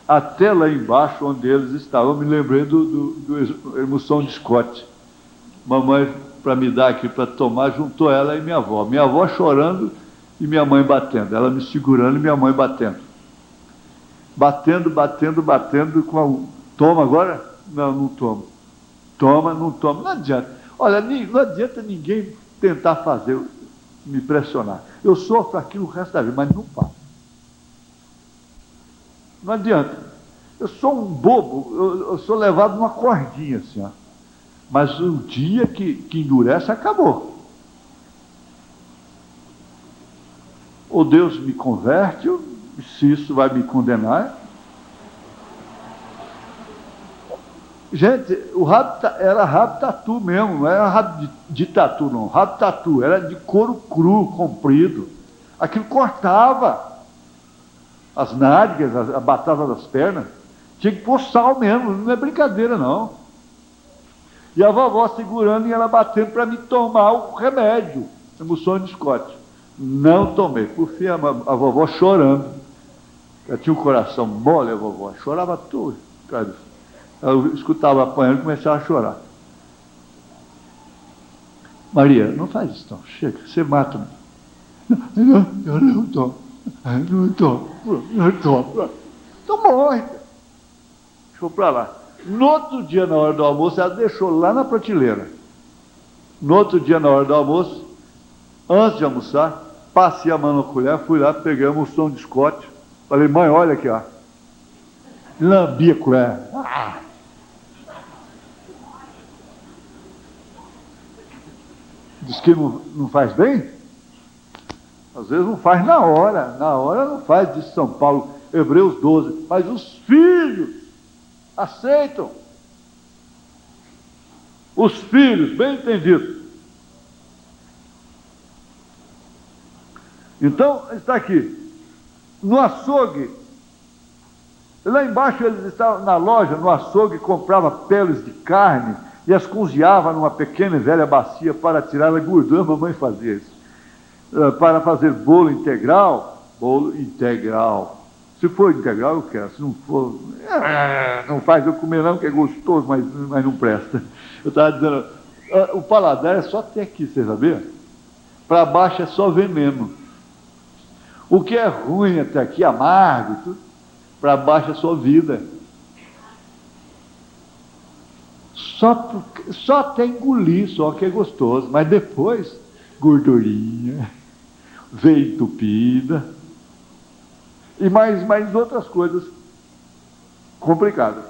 até lá embaixo onde eles estavam. Eu me lembrei do Emoção de Scott. Mamãe, para me dar aqui para tomar, juntou ela e minha avó. Minha avó chorando e minha mãe batendo. Ela me segurando e minha mãe batendo. Batendo. Toma agora? Não, não tomo. Toma, não toma. Não adianta. Olha, não adianta ninguém tentar fazer, me pressionar. Eu sofro aquilo o resto da vida, mas não faço. Não adianta. Eu sou um bobo, eu sou levado numa cordinha assim, ó. Mas o dia que endurece, acabou. Ou Deus me converte, se isso vai me condenar. Gente, o rabo era rabo tatu mesmo, não era rabo de tatu, não. Rabo tatu era de couro cru, comprido. Aquilo cortava as nádegas, a batata das pernas. Tinha que pôr sal mesmo, não é brincadeira, não. E a vovó segurando e ela batendo para me tomar o remédio, Emoção de Scott. Não tomei. Por fim, a vovó chorando. Ela tinha um coração mole, a vovó. Chorava tudo. Eu escutava apanhando e começava a chorar. Maria, não faz isso não. Chega, você mata-me. Não, eu não tomo. Não tomo. Então morre. Deixou para lá. No outro dia, na hora do almoço, ela deixou lá na prateleira. No outro dia, na hora do almoço, antes de almoçar, passei a mão na colher, fui lá, peguei a Emoção de Scott. Falei, mãe, olha aqui, ó. Lambi a colher. Diz que não faz bem? Às vezes não faz na hora não faz, diz São Paulo, Hebreus 12, mas os filhos aceitam. Os filhos, bem entendido. Então, está aqui, no açougue, lá embaixo eles estavam na loja, no açougue, comprava peles de carne e as cozinhava numa pequena e velha bacia para tirar a gordura. A mamãe fazia isso. Para fazer bolo integral. Se for integral, eu quero. Se não for, não faz eu comer não, que é gostoso, mas não presta. Eu estava dizendo, o paladar é só até aqui, você sabia? Para baixo é só veneno. O que é ruim até aqui, amargo, tudo, para baixo é só vida. Só até engolir, só que é gostoso, mas depois, gordurinha, veia entupida, e mais outras coisas complicadas.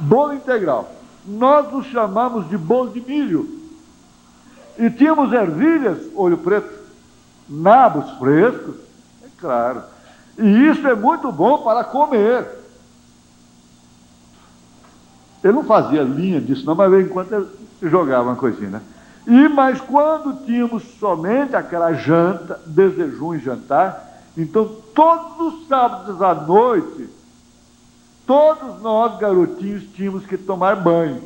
Bolo integral. Nós o chamamos de bolo de milho. E tínhamos ervilhas, olho preto, nabos frescos, é claro. E isso é muito bom para comer. Ele não fazia linha disso não, mas de vez em quando ele jogava uma coisinha, né? Mas quando tínhamos somente aquela janta, desejum e jantar, então todos os sábados à noite, todos nós garotinhos tínhamos que tomar banho.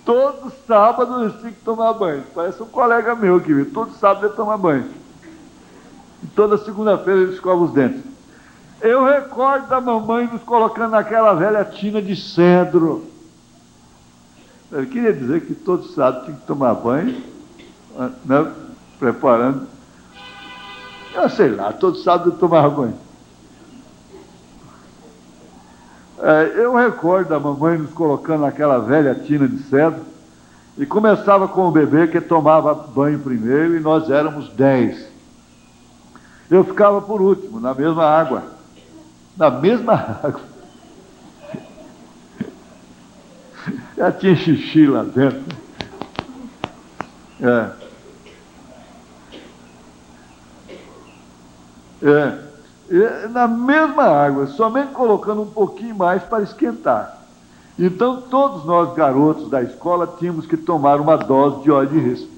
Todos os sábados eles tinham que tomar banho. Parece um colega meu que todo sábado ele toma banho. E toda segunda-feira ele escova os dentes. Eu recordo da mamãe nos colocando naquela velha tina de cedro. Eu queria dizer que todo sábado tinha que tomar banho, né, preparando. Eu sei lá, todo sábado eu tomava banho. Eu recordo da mamãe nos colocando naquela velha tina de cedro, e começava com o bebê que tomava banho primeiro, e nós éramos 10. Eu ficava por último, na mesma água. Na mesma água. Já tinha xixi lá dentro. E na mesma água, somente colocando um pouquinho mais para esquentar. Então, todos nós garotos da escola tínhamos que tomar uma dose de óleo de risco.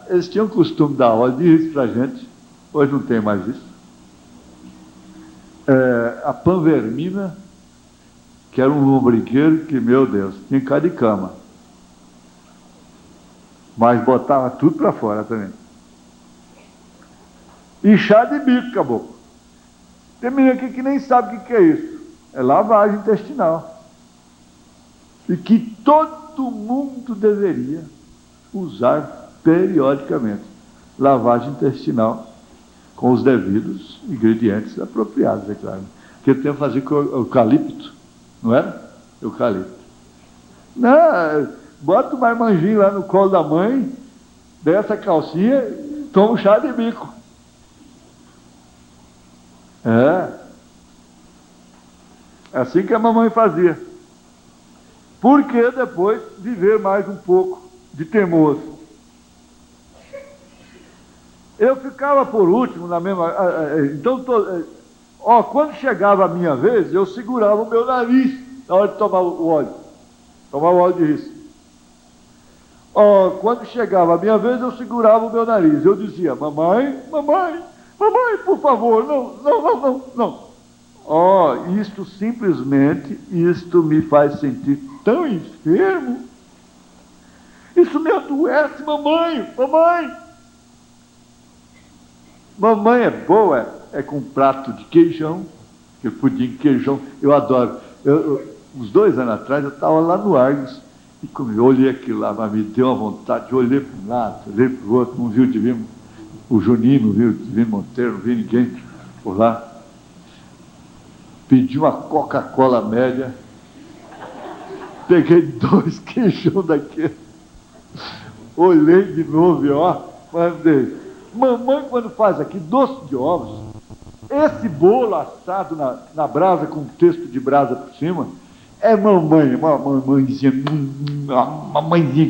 Eles tinham o costume de dar óleo de risco para a gente, hoje não tem mais isso. A panvermina, que era um lombrigueiro que, meu Deus, tinha cara de cama. Mas botava tudo para fora também. E chá de bico, caboclo. Tem menino aqui que nem sabe o que é isso. É lavagem intestinal. E que todo mundo deveria usar periodicamente. Lavagem intestinal com os devidos ingredientes apropriados, é claro. Porque tem que fazer com eucalipto, não era? Eucalipto. Não, bota o marmanjinho lá no colo da mãe, dessa calcinha, e toma um chá de bico. É assim que a mamãe fazia. Porque depois viver mais um pouco de teimoso. Eu ficava por último na mesma. Então, quando chegava a minha vez, eu segurava o meu nariz na hora de tomar o óleo. Tomar o óleo de risco. Quando chegava a minha vez, eu segurava o meu nariz. Eu dizia: mamãe, mamãe, mamãe, por favor, não. Isto simplesmente, isto me faz sentir tão enfermo. Isso me adoece, mamãe, mamãe. Mamãe é boa, com um prato de queijão, que pudim queijão, eu adoro. Uns 2 anos atrás, eu estava lá no Argos, e como eu olhei aquilo lá, mas me deu uma vontade, eu olhei para um lado, olhei para o outro, não vi o Divino, o Juninho, não vi o Divino Monteiro, não vi ninguém por lá. Pedi uma Coca-Cola média, peguei 2 queijão daquele, olhei de novo e mandei. Mamãe, quando faz aqui doce de ovos, esse bolo assado na brasa, com texto de brasa por cima, é mamãe, uma mamãezinha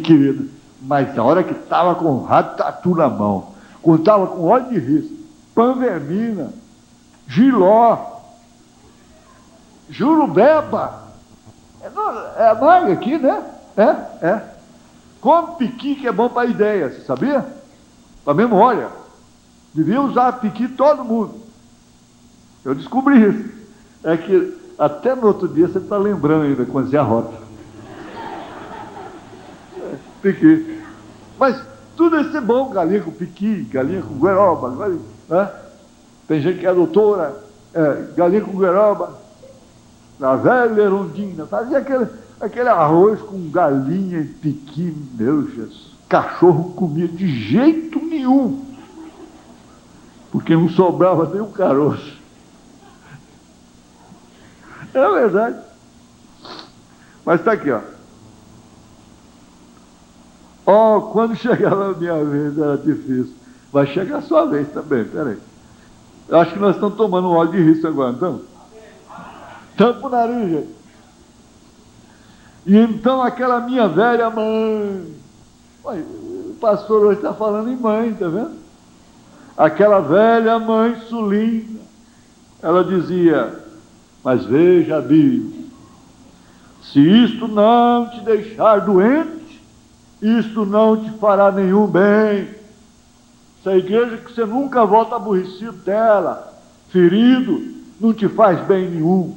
querida. Mas na hora que estava com o ratatu na mão, quando estava com óleo de risco, panvermina, giló, jurubeba, é amarga aqui, né? Come piqui, que é bom para a ideia, você sabia? Para a memória. Devia usar piqui todo mundo. Eu descobri isso. É que até no outro dia você está lembrando ainda quando dizia a rota. Piqui. Mas tudo isso é bom, galinha com piqui, galinha com gueroba, né? Tem gente que é doutora, galinha com gueroba, na velha Erundina, fazia aquele arroz com galinha e piqui, meu Jesus. Cachorro comia de jeito nenhum, porque não sobrava nem um caroço. É verdade. Mas está aqui, quando chegava a minha vez era difícil. Vai chegar a sua vez também, peraí. Eu acho que nós estamos tomando um óleo de risco agora, então. Tampa o nariz, gente. E então aquela minha velha mãe, o pastor hoje está falando em mãe, está vendo? Aquela velha mãe sulina, ela dizia: mas veja, Bíblia, se isto não te deixar doente, isto não te fará nenhum bem. Essa igreja que você nunca volta aborrecido dela, ferido, não te faz bem nenhum.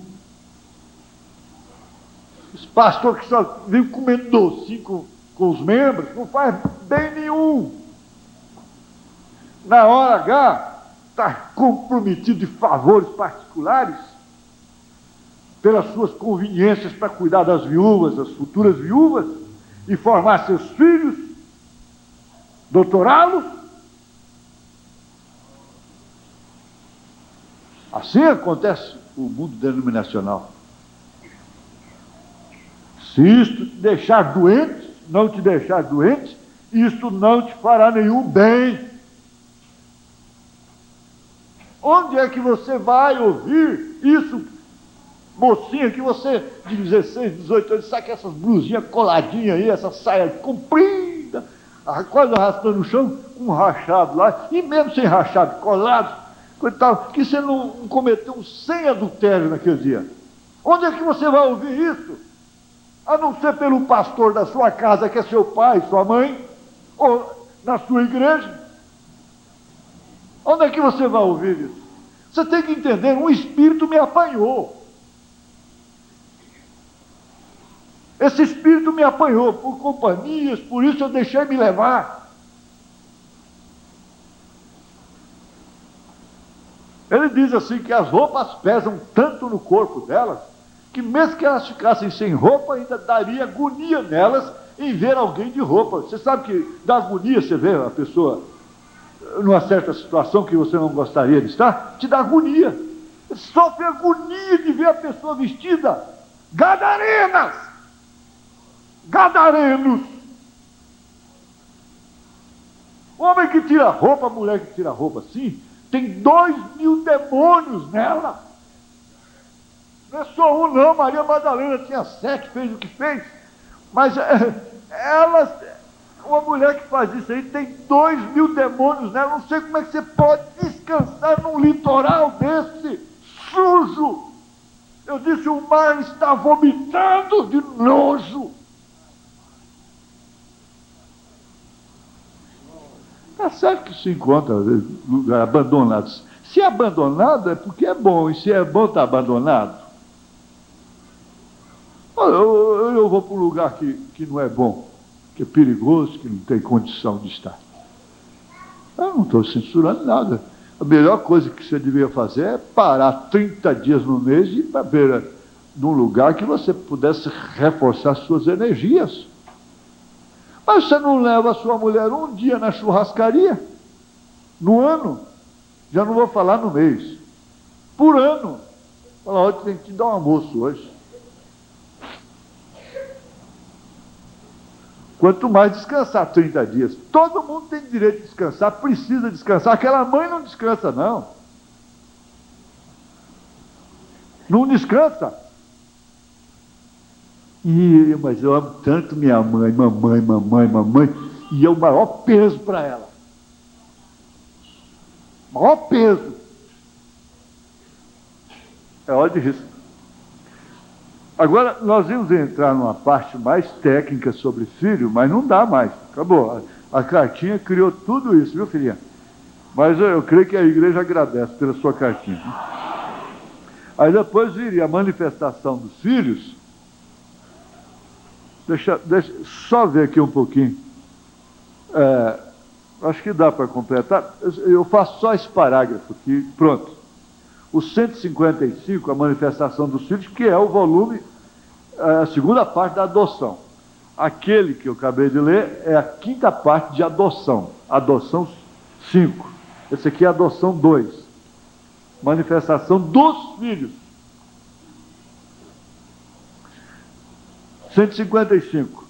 Esse pastor que só vive comendo docinho com os membros, não faz bem nenhum. na hora H, está comprometido de favores particulares, pelas suas conveniências para cuidar das viúvas, das futuras viúvas, e formar seus filhos, doutorá-los. Assim acontece o mundo denominacional. Se isto te deixar doente, não te deixar doente, isto não te fará nenhum bem. Onde é que você vai ouvir isso, mocinha, que você de 16, 18 anos, sabe que essas blusinhas coladinhas aí, essa saia comprida, quase arrastando no chão, com um rachado lá, e mesmo sem rachado, colado, coitado, que você não cometeu um sem adultério naquele dia. Onde é que você vai ouvir isso? A não ser pelo pastor da sua casa, que é seu pai, sua mãe, ou na sua igreja. Onde é que você vai ouvir isso? Você tem que entender, um espírito me apanhou. Esse espírito me apanhou por companhias, por isso eu deixei me levar. Ele diz assim que as roupas pesam tanto no corpo delas, que mesmo que elas ficassem sem roupa, ainda daria agonia nelas em ver alguém de roupa. Você sabe que dá agonia você ver a pessoa numa certa situação que você não gostaria de estar? Te dá agonia. Sofre agonia de ver a pessoa vestida. Gadarenas! Gadarenos! O homem que tira roupa, a mulher que tira roupa assim, tem 2.000 demônios nela. Não é só um não, Maria Madalena tinha 7, fez o que fez. Mas elas, uma mulher que faz isso aí tem 2.000 demônios nela. Não sei como é que você pode descansar num litoral desse, sujo. Eu disse, o mar está vomitando de nojo. Está certo que se encontra lugares abandonados. Se é abandonado é porque é bom, e se é bom está abandonado. Eu vou para um lugar que não é bom, que é perigoso, que não tem condição de estar. Eu não estou censurando nada. A melhor coisa que você devia fazer é parar 30 dias no mês e ir para a beira de um lugar que você pudesse reforçar suas energias. Mas você não leva a sua mulher um dia na churrascaria? No ano? Já não vou falar no mês. Por ano. Fala, olha, tem que te dar um almoço hoje. Quanto mais descansar 30 dias. Todo mundo tem direito de descansar, precisa descansar. Aquela mãe não descansa, não. Não descansa. Mas eu amo tanto minha mãe, mamãe, e é o maior peso para ela. Maior peso. É hora de risco. Agora, nós vamos entrar numa parte mais técnica sobre filho, mas não dá mais. Acabou. A cartinha criou tudo isso, viu, filhinha? Mas eu creio que a igreja agradece pela sua cartinha. Aí depois viria a manifestação dos filhos. Deixa só ver aqui um pouquinho. Acho que dá para completar. Eu faço só esse parágrafo aqui, pronto. O 155, a manifestação dos filhos, que é o volume, a segunda parte da adoção. Aquele que eu acabei de ler é a quinta parte de adoção. Adoção 5. Esse aqui é a adoção 2. Manifestação dos filhos. 155.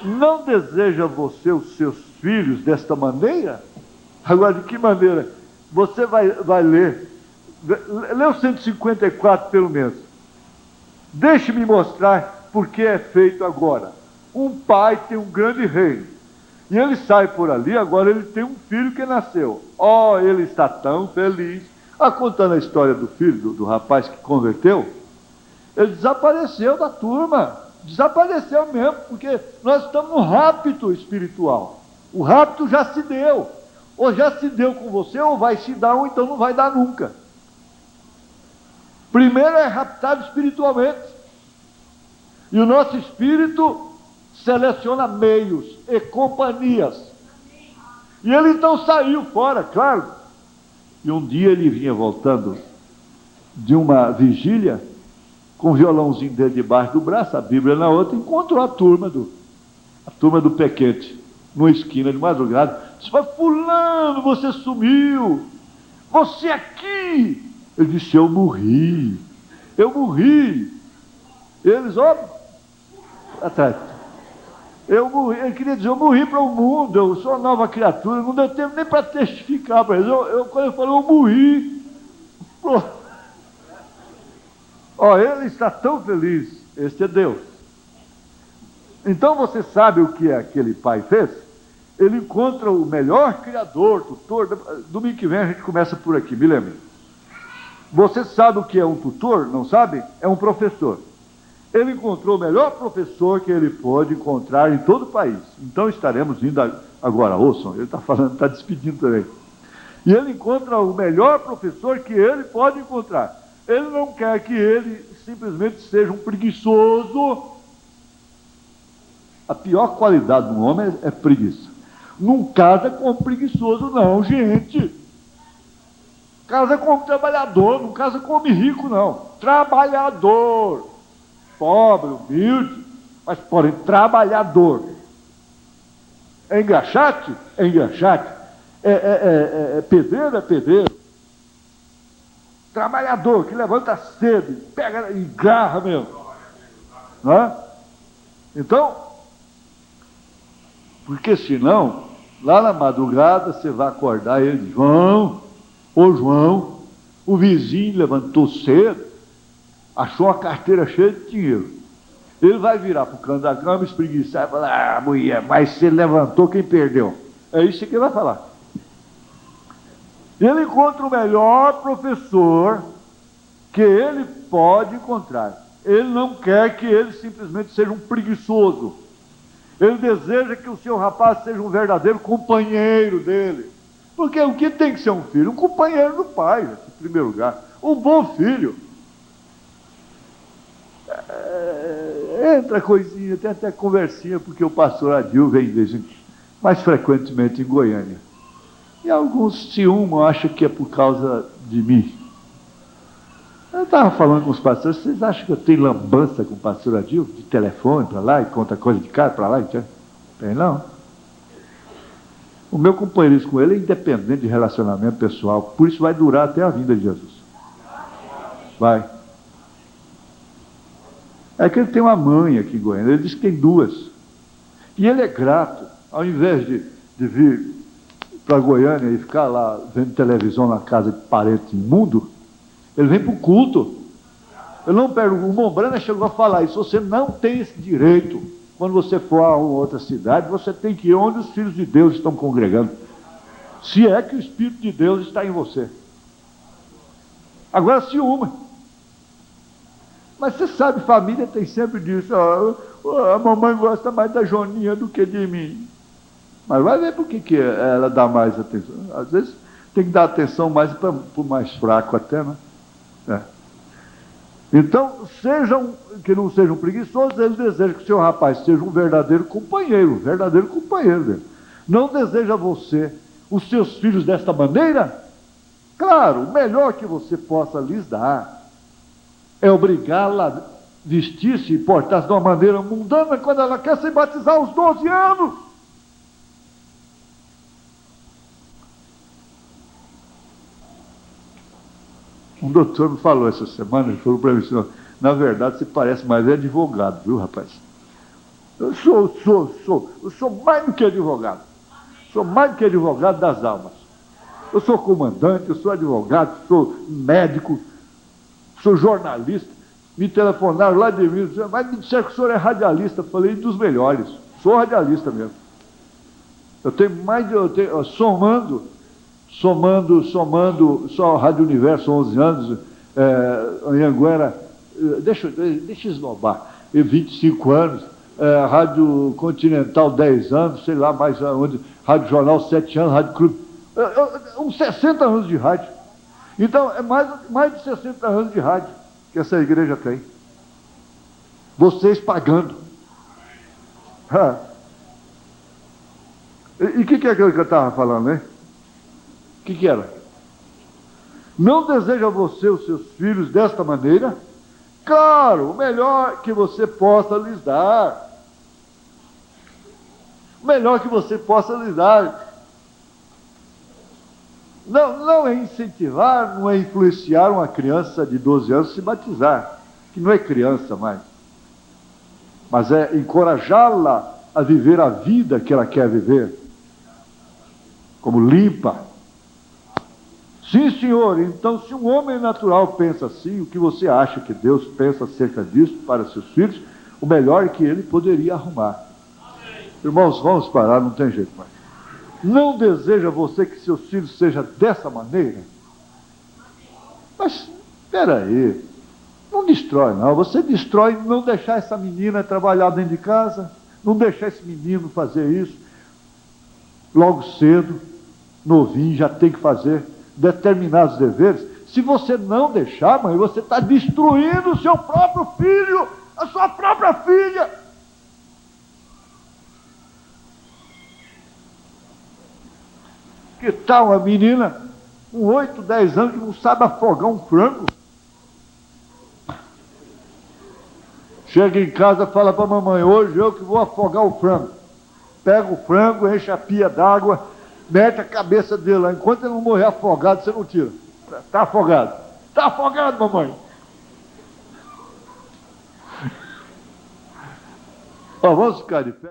Não deseja você os seus filhos desta maneira? Agora, de que maneira? Você vai ler. Lê o 154 pelo menos. Deixe-me mostrar por que é feito agora. Um pai tem um grande reino. E ele sai por ali, agora ele tem um filho que nasceu. Ele está tão feliz. Contando a história do filho, do rapaz que converteu, ele desapareceu da turma. Desapareceu mesmo, porque nós estamos no rapto espiritual. O rapto já se deu. Ou já se deu com você, ou vai se dar, ou então não vai dar nunca. Primeiro é raptado espiritualmente. E o nosso espírito seleciona meios e companhias. E ele então saiu fora, claro. E um dia ele vinha voltando de uma vigília, com o violãozinho dele debaixo do braço, a Bíblia na outra, encontrou a turma do pé quente, numa esquina de madrugada. Disse: mas fulano, você sumiu, você aqui. Ele disse: eu morri. Eles, ó, atrás. Eu morri, ele queria dizer: eu morri para o mundo, eu sou uma nova criatura, não deu tempo nem para testificar para eles. Quando ele falou: eu morri. Pô. Ó, ele está tão feliz, este é Deus. Então você sabe o que aquele pai fez? Ele encontra o melhor criador, tutor. Domingo que vem a gente começa por aqui, me lembre. Você sabe o que é um tutor? Não sabe? É um professor. Ele encontrou o melhor professor que ele pôde encontrar em todo o país. Então estaremos indo agora, ouçam, ele está falando, está despedindo também. E ele encontra o melhor professor que ele pode encontrar. Ele não quer que ele simplesmente seja um preguiçoso. A pior qualidade do homem é preguiça. Não casa com preguiçoso, não, gente. Casa com trabalhador, não casa com homem rico, não. Trabalhador. Pobre, humilde, mas porém trabalhador. É engraxate? É engraxate. É pedreiro? É pedreiro. Trabalhador, que levanta cedo, pega e garra mesmo. Não é? Então, porque senão, lá na madrugada, você vai acordar e ele diz: João, ô João, o vizinho levantou cedo, achou uma carteira cheia de dinheiro. Ele vai virar para o canto da cama, espreguiçar e falar: ah, mulher, mas se ele levantou, quem perdeu? É isso que ele vai falar. Ele encontra o melhor professor que ele pode encontrar. Ele não quer que ele simplesmente seja um preguiçoso. Ele deseja que o seu rapaz seja um verdadeiro companheiro dele. Porque o que tem que ser um filho? Um companheiro do pai, em primeiro lugar. Um bom filho. Entra coisinha, tem até conversinha, porque o pastor Adil vem mais frequentemente em Goiânia. E alguns ciúmos acham que é por causa de mim. Eu estava falando com os pastores: vocês acham que eu tenho lambança com o pastor Adil? De telefone para lá e conta coisa de cara para lá? Tem não. O meu companheirismo com ele é independente de relacionamento pessoal, por isso vai durar até a vinda de Jesus. Vai. É que ele tem uma mãe aqui em Goiânia, ele diz que tem duas. E ele é grato, ao invés de vir para Goiânia e ficar lá vendo televisão na casa de parente imundo, ele vem para o culto. Ele não perde. O Mombrana chegou a falar isso: você não tem esse direito. Quando você for a uma outra cidade, você tem que ir onde os filhos de Deus estão congregando, se é que o Espírito de Deus está em você. Agora, ciúme. Mas você sabe, família tem sempre disso: a mamãe gosta mais da Joninha do que de mim. Mas vai ver por que ela dá mais atenção. Às vezes tem que dar atenção mais para o mais fraco até, né? Então, que não sejam preguiçosos. Ele deseja que o seu rapaz seja um verdadeiro companheiro dele. Não deseja você, os seus filhos desta maneira? Claro, o melhor que você possa lhes dar é obrigá-la a vestir-se e portar-se de uma maneira mundana quando ela quer se batizar aos 12 anos. Um doutor me falou essa semana, ele falou para mim assim: na verdade você parece mais advogado, viu, rapaz? Eu sou mais do que advogado. Sou mais do que advogado das almas. Eu sou comandante, eu sou advogado, sou médico, sou jornalista. Me telefonaram lá de mim, mas me disseram que o senhor é radialista. Eu falei: dos melhores. Sou radialista mesmo. Somando só a Rádio Universo, 11 anos, Anhanguera, deixa eu esnobar, 25 anos, Rádio Continental, 10 anos, sei lá mais onde, Rádio Jornal, 7 anos, Rádio Clube, uns 60 anos de rádio. Então, é mais de 60 anos de rádio que essa igreja tem. Vocês pagando. E o que é aquilo que eu estava falando, hein? O que era? Não deseja você os seus filhos desta maneira? Claro, o melhor que você possa lhes dar. O melhor que você possa lhes dar. Não é incentivar, não é influenciar uma criança de 12 anos a se batizar, que não é criança mais. Mas é encorajá-la a viver a vida que ela quer viver, como limpa. Sim, senhor, então se um homem natural pensa assim, o que você acha que Deus pensa acerca disso para seus filhos, o melhor que ele poderia arrumar. Irmãos, vamos parar, não tem jeito mais. Não deseja você que seus filhos sejam dessa maneira? Mas, espera aí, não destrói não, você destrói não deixar essa menina trabalhar dentro de casa, não deixar esse menino fazer isso, logo cedo, novinho, já tem que fazer determinados deveres. Se você não deixar, mãe, você está destruindo o seu próprio filho, a sua própria filha. Que tal uma menina com 8, 10 anos que não sabe afogar um frango? Chega em casa, fala para a mamãe, hoje eu que vou afogar o frango. Pega o frango, enche a pia d'água, mete a cabeça dele lá. Enquanto ele não morrer afogado, você não tira. Está afogado. Está afogado, mamãe. Ó, vamos ficar de pé.